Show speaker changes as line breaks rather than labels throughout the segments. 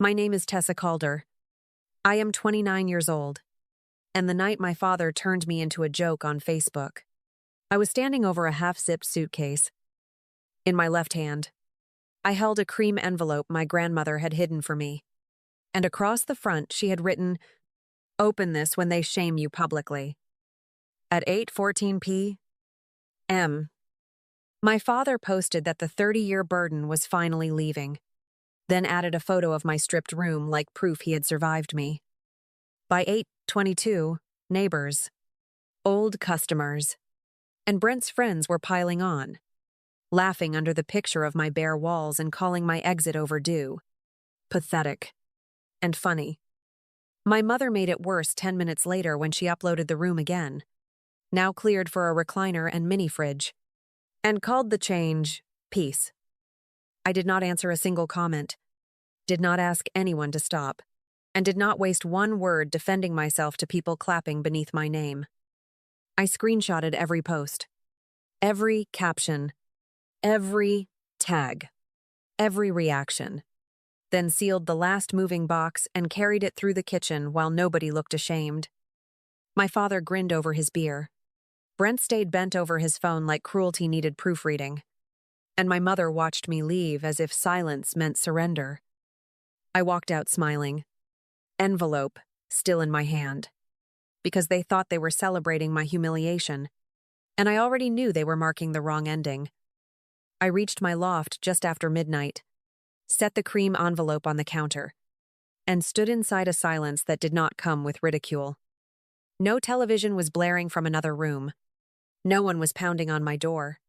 My name is Tessa Calder. I am 29 years old, and the night my father turned me into a joke on Facebook. I was standing over a half-zipped suitcase. In my left hand, I held a cream envelope my grandmother had hidden for me, and across the front she had written, "Open this when they shame you publicly." At 8:14 p.m., my father posted that the 30-year burden was finally leaving, then added a photo of my stripped room like proof he had survived me. By 8:22, neighbors, old customers, and Brent's friends were piling on, laughing under the picture of my bare walls and calling my exit overdue, pathetic, and funny. My mother made it worse 10 minutes later when she uploaded the room again, now cleared for a recliner and mini fridge, and called the change peace. I did not answer a single comment, did not ask anyone to stop, and did not waste one word defending myself to people clapping beneath my name. I screenshotted every post, every caption, every tag, every reaction, then sealed the last moving box and carried it through the kitchen while nobody looked ashamed. My father grinned over his beer. Brent stayed bent over his phone like cruelty needed proofreading, and my mother watched me leave as if silence meant surrender. I walked out smiling, envelope still in my hand, because they thought they were celebrating my humiliation, and I already knew they were marking the wrong ending. I reached my loft just after midnight, set the cream envelope on the counter, and stood inside a silence that did not come with ridicule. No television was blaring from another room. No one was pounding on my door,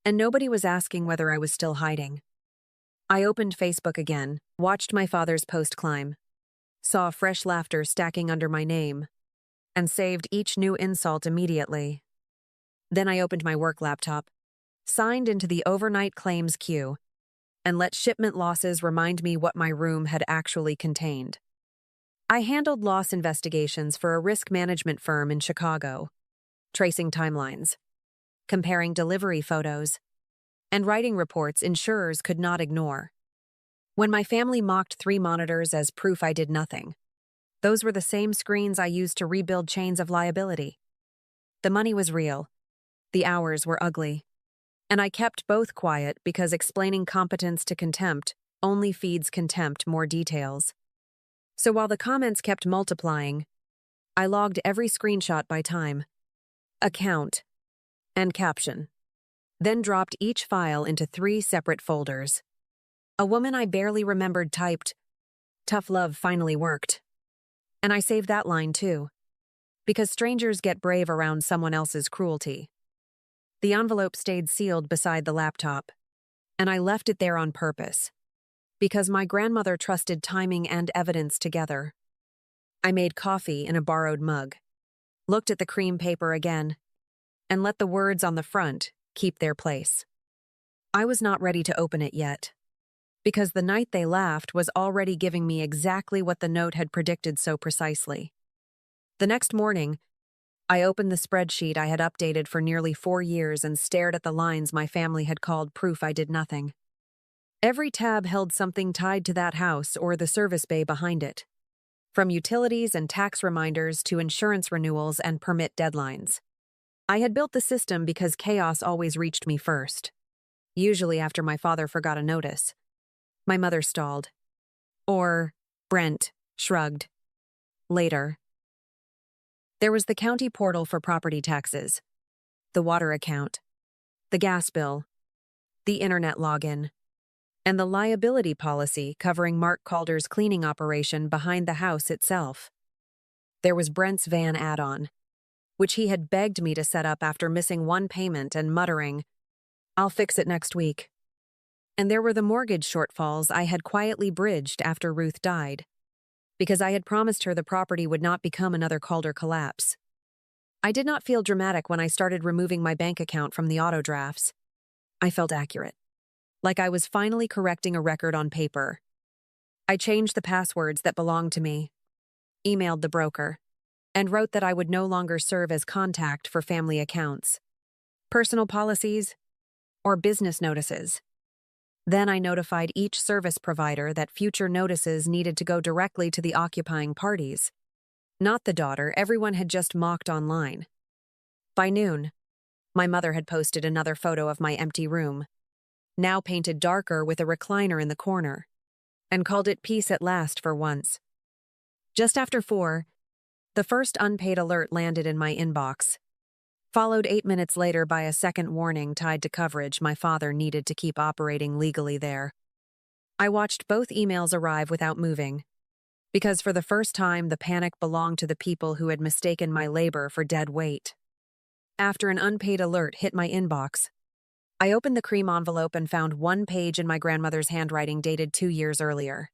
and nobody was asking whether I was still hiding. I opened Facebook again, watched my father's post climb, saw fresh laughter stacking under my name, and saved each new insult immediately. Then I opened my work laptop, signed into the overnight claims queue, and let shipment losses remind me what my room had actually contained. I handled loss investigations for a risk management firm in Chicago, tracing timelines, comparing delivery photos, and writing reports insurers could not ignore. When my family mocked 3 monitors as proof I did nothing, those were the same screens I used to rebuild chains of liability. The money was real, the hours were ugly, and I kept both quiet because explaining competence to contempt only feeds contempt more details. So while the comments kept multiplying, I logged every screenshot by time, account, and caption, then dropped each file into 3 separate folders. A woman I barely remembered typed, "Tough love finally worked." And I saved that line too, because strangers get brave around someone else's cruelty. The envelope stayed sealed beside the laptop, and I left it there on purpose, because my grandmother trusted timing and evidence together. I made coffee in a borrowed mug, looked at the cream paper again, and let the words on the front keep their place. I was not ready to open it yet, because the night they laughed was already giving me exactly what the note had predicted so precisely. The next morning, I opened the spreadsheet I had updated for nearly 4 years and stared at the lines my family had called proof I did nothing. Every tab held something tied to that house or the service bay behind it, from utilities and tax reminders to insurance renewals and permit deadlines. I had built the system because chaos always reached me first, usually after my father forgot a notice. My mother stalled. Or Brent shrugged. Later. There was the county portal for property taxes, the water account, the gas bill, the internet login, and the liability policy covering Mark Calder's cleaning operation behind the house itself. There was Brent's van add-on, which he had begged me to set up after missing one payment and muttering, "I'll fix it next week." And there were the mortgage shortfalls I had quietly bridged after Ruth died, because I had promised her the property would not become another Calder collapse. I did not feel dramatic when I started removing my bank account from the auto drafts. I felt accurate, like I was finally correcting a record on paper. I changed the passwords that belonged to me, emailed the broker, and wrote that I would no longer serve as contact for family accounts, personal policies, or business notices. Then I notified each service provider that future notices needed to go directly to the occupying parties. Not the daughter, everyone had just mocked online. By noon, my mother had posted another photo of my empty room, now painted darker with a recliner in the corner, and called it peace at last for once. Just after 4, the first unpaid alert landed in my inbox, followed 8 minutes later by a second warning tied to coverage my father needed to keep operating legally there. I watched both emails arrive without moving, because for the first time the panic belonged to the people who had mistaken my labor for dead weight. After an unpaid alert hit my inbox, I opened the cream envelope and found one page in my grandmother's handwriting dated 2 years earlier.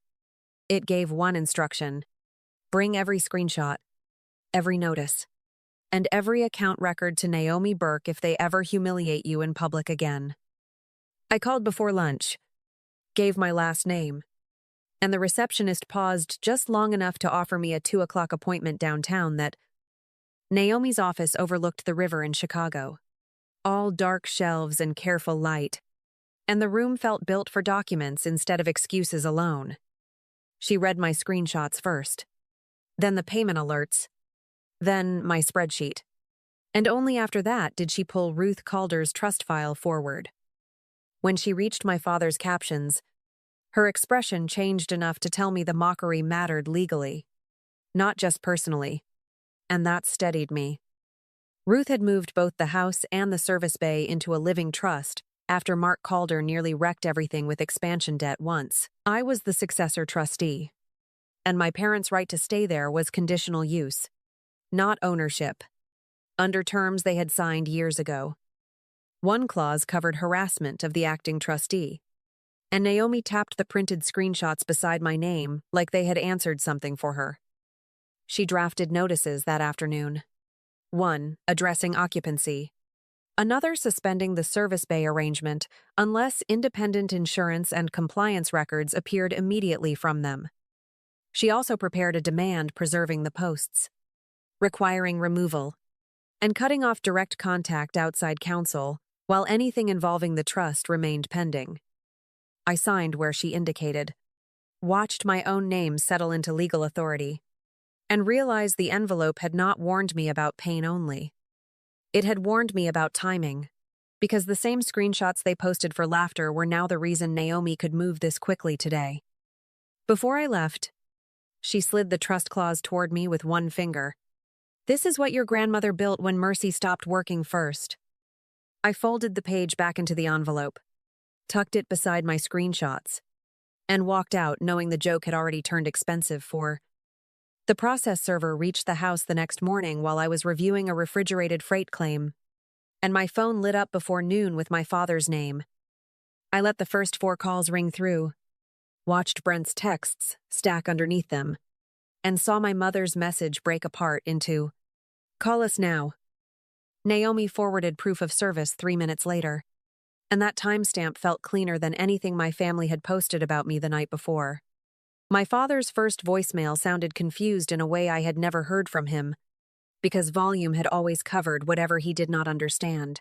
It gave one instruction: bring every screenshot, every notice, and every account record to Naomi Burke if they ever humiliate you in public again. I called before lunch, gave my last name, and the receptionist paused just long enough to offer me a 2 o'clock appointment downtown. That Naomi's office overlooked the river in Chicago, all dark shelves and careful light, and the room felt built for documents instead of excuses alone. She read my screenshots first, then the payment alerts, then my spreadsheet. And only after that did she pull Ruth Calder's trust file forward. When she reached my father's captions, her expression changed enough to tell me the mockery mattered legally, not just personally, and that steadied me. Ruth had moved both the house and the service bay into a living trust after Mark Calder nearly wrecked everything with expansion debt once. I was the successor trustee, and my parents' right to stay there was conditional use, not ownership, under terms they had signed years ago. One clause covered harassment of the acting trustee, and Naomi tapped the printed screenshots beside my name like they had answered something for her. She drafted notices that afternoon. One, addressing occupancy. Another, suspending the service bay arrangement unless independent insurance and compliance records appeared immediately from them. She also prepared a demand preserving the posts, requiring removal, and cutting off direct contact outside counsel while anything involving the trust remained pending. I signed where she indicated, watched my own name settle into legal authority, and realized the envelope had not warned me about pain only. It had warned me about timing, because the same screenshots they posted for laughter were now the reason Naomi could move this quickly today. Before I left, she slid the trust clause toward me with one finger. This is what your grandmother built when Mercy stopped working first. I folded the page back into the envelope, tucked it beside my screenshots, and walked out knowing the joke had already turned expensive for. The process server reached the house the next morning while I was reviewing a refrigerated freight claim, and my phone lit up before noon with my father's name. I let the first 4 calls ring through, watched Brent's texts stack underneath them, and saw my mother's message break apart into, "Call us now." Naomi forwarded proof of service 3 minutes later, and that timestamp felt cleaner than anything my family had posted about me the night before. My father's first voicemail sounded confused in a way I had never heard from him, because volume had always covered whatever he did not understand.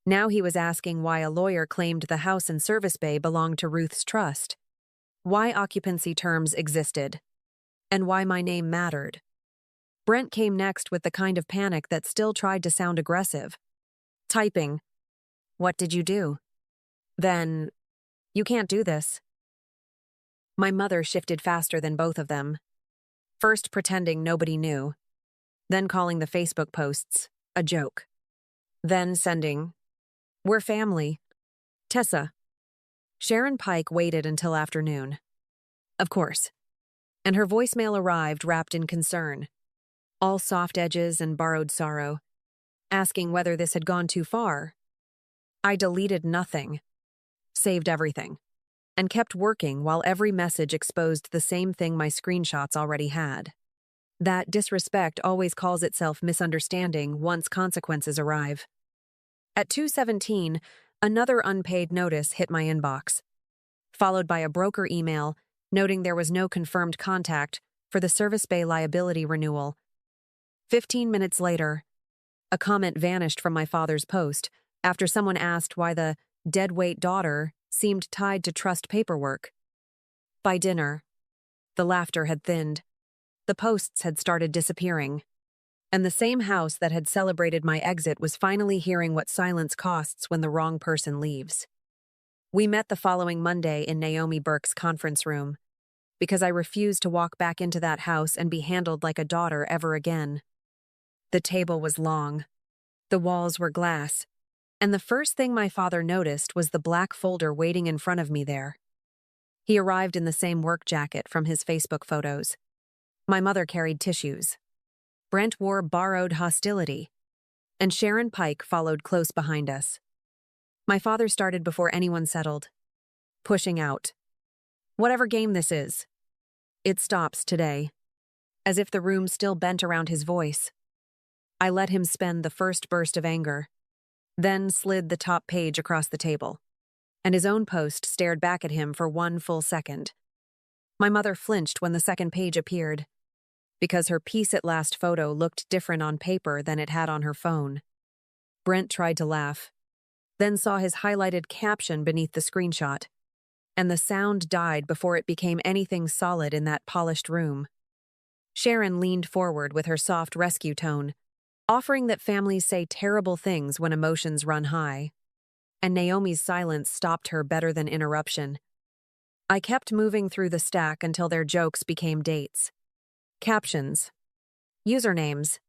Now he was asking why a lawyer claimed the house and service bay belonged to Ruth's trust, why occupancy terms existed, and why my name mattered. Brent came next with the kind of panic that still tried to sound aggressive. Typing, "What did you do?" Then, "You can't do this." My mother shifted faster than both of them, first pretending nobody knew, then calling the Facebook posts a joke, then sending, "We're family. Tessa." Sharon Pike waited until afternoon. Of course. And her voicemail arrived wrapped in concern, all soft edges and borrowed sorrow, asking whether this had gone too far. I deleted nothing, saved everything, and kept working while every message exposed the same thing my screenshots already had. That disrespect always calls itself misunderstanding once consequences arrive. At 2:17, another unpaid notice hit my inbox, followed by a broker email noting there was no confirmed contact for the service bay liability renewal. 15 minutes later, a comment vanished from my father's post after someone asked why the deadweight daughter seemed tied to trust paperwork. By dinner, the laughter had thinned, the posts had started disappearing, and the same house that had celebrated my exit was finally hearing what silence costs when the wrong person leaves. We met the following Monday in Naomi Burke's conference room, because I refused to walk back into that house and be handled like a daughter ever again. The table was long, the walls were glass, and the first thing my father noticed was the black folder waiting in front of me there. He arrived in the same work jacket from his Facebook photos. My mother carried tissues. Brent wore borrowed hostility, and Sharon Pike followed close behind us. My father started before anyone settled, pushing out. Whatever game this is, it stops today, as if the room still bent around his voice. I let him spend the first burst of anger, then slid the top page across the table, and his own post stared back at him for one full second. My mother flinched when the second page appeared, because her Peace at Last photo looked different on paper than it had on her phone. Brent tried to laugh, then saw his highlighted caption beneath the screenshot, and the sound died before it became anything solid in that polished room. Sharon leaned forward with her soft rescue tone, offering that families say terrible things when emotions run high, and Naomi's silence stopped her better than interruption. I kept moving through the stack until their jokes became dates, captions, usernames,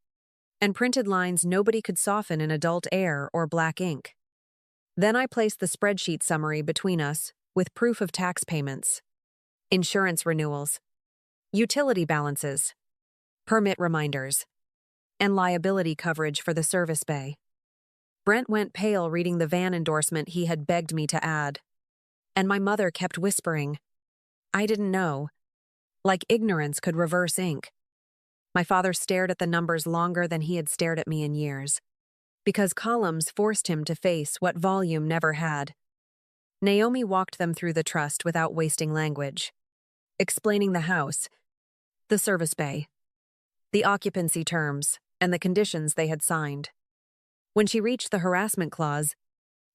and printed lines nobody could soften in adult air or black ink. Then I placed the spreadsheet summary between us with proof of tax payments, insurance renewals, utility balances, permit reminders, and liability coverage for the service bay. Brent went pale reading the van endorsement he had begged me to add, and my mother kept whispering, "I didn't know," like ignorance could reverse ink. My father stared at the numbers longer than he had stared at me in years, because columns forced him to face what volume never had. Naomi walked them through the trust without wasting language, explaining the house, the service bay, the occupancy terms, and the conditions they had signed. When she reached the harassment clause,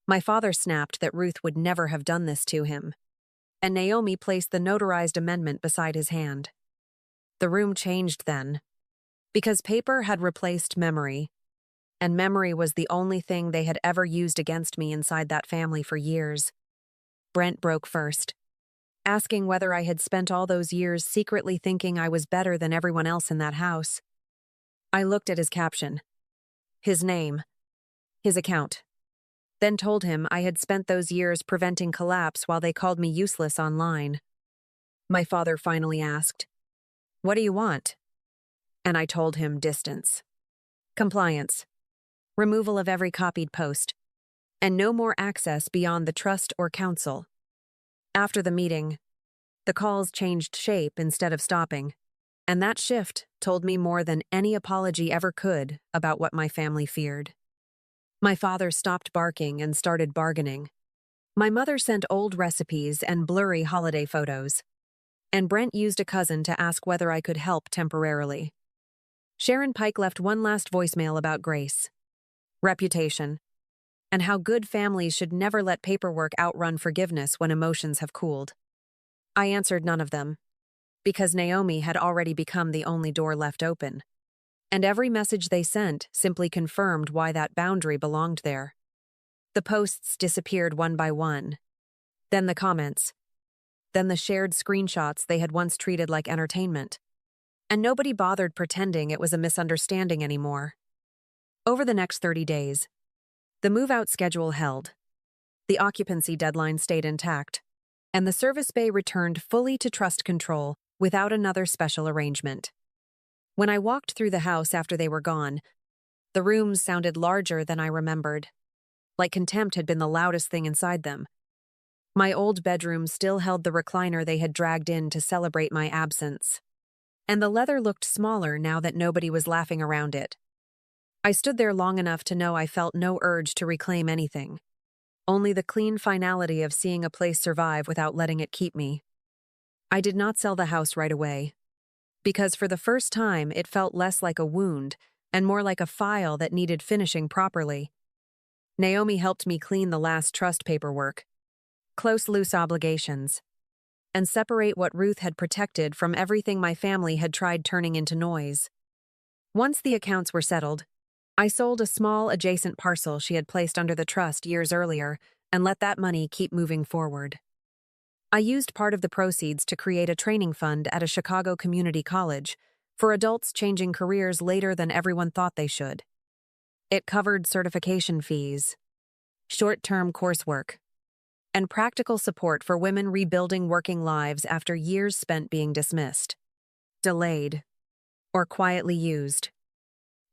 my father snapped that Ruth would never have done this to him, and Naomi placed the notarized amendment beside his hand. The room changed then, because paper had replaced memory, and memory was the only thing they had ever used against me inside that family for years. Brent broke first, asking whether I had spent all those years secretly thinking I was better than everyone else in that house. I looked at his caption, his name, his account, then told him I had spent those years preventing collapse while they called me useless online. My father finally asked, "What do you want?" And I told him distance, compliance, removal of every copied post, and no more access beyond the trust or council. After the meeting, the calls changed shape instead of stopping, and that shift told me more than any apology ever could about what my family feared. My father stopped barking and started bargaining. My mother sent old recipes and blurry holiday photos, and Brent used a cousin to ask whether I could help temporarily. Sharon Pike left one last voicemail about grace, reputation, and how good families should never let paperwork outrun forgiveness when emotions have cooled. I answered none of them, because Naomi had already become the only door left open, and every message they sent simply confirmed why that boundary belonged there. The posts disappeared one by one, then the comments, then the shared screenshots they had once treated like entertainment, and nobody bothered pretending it was a misunderstanding anymore. Over the next 30 days, the move-out schedule held, the occupancy deadline stayed intact, and the service bay returned fully to trust control without another special arrangement. When I walked through the house after they were gone, the rooms sounded larger than I remembered, like contempt had been the loudest thing inside them. My old bedroom still held the recliner they had dragged in to celebrate my absence, and the leather looked smaller now that nobody was laughing around it. I stood there long enough to know I felt no urge to reclaim anything, only the clean finality of seeing a place survive without letting it keep me. I did not sell the house right away, because for the first time it felt less like a wound and more like a file that needed finishing properly. Naomi helped me clean the last trust paperwork, close loose obligations, and separate what Ruth had protected from everything my family had tried turning into noise. Once the accounts were settled, I sold a small adjacent parcel she had placed under the trust years earlier and let that money keep moving forward. I used part of the proceeds to create a training fund at a Chicago community college for adults changing careers later than everyone thought they should. It covered certification fees, short-term coursework, and practical support for women rebuilding working lives after years spent being dismissed, delayed, or quietly used.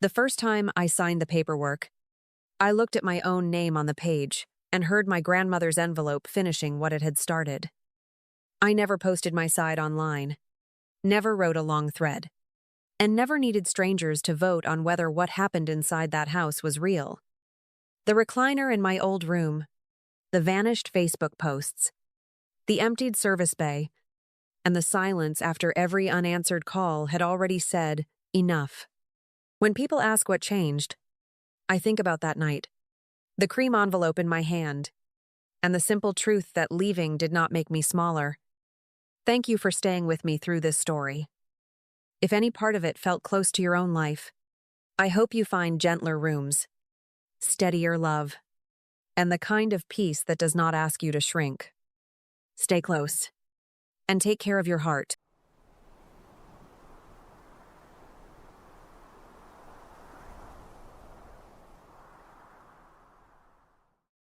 The first time I signed the paperwork, I looked at my own name on the page and heard my grandmother's envelope finishing what it had started. I never posted my side online, never wrote a long thread, and never needed strangers to vote on whether what happened inside that house was real. The recliner in my old room, the vanished Facebook posts, the emptied service bay, and the silence after every unanswered call had already said, enough. When people ask what changed, I think about that night, the cream envelope in my hand, and the simple truth that leaving did not make me smaller. Thank you for staying with me through this story. If any part of it felt close to your own life, I hope you find gentler rooms, steadier love, and the kind of peace that does not ask you to shrink. Stay close, and take care of your heart.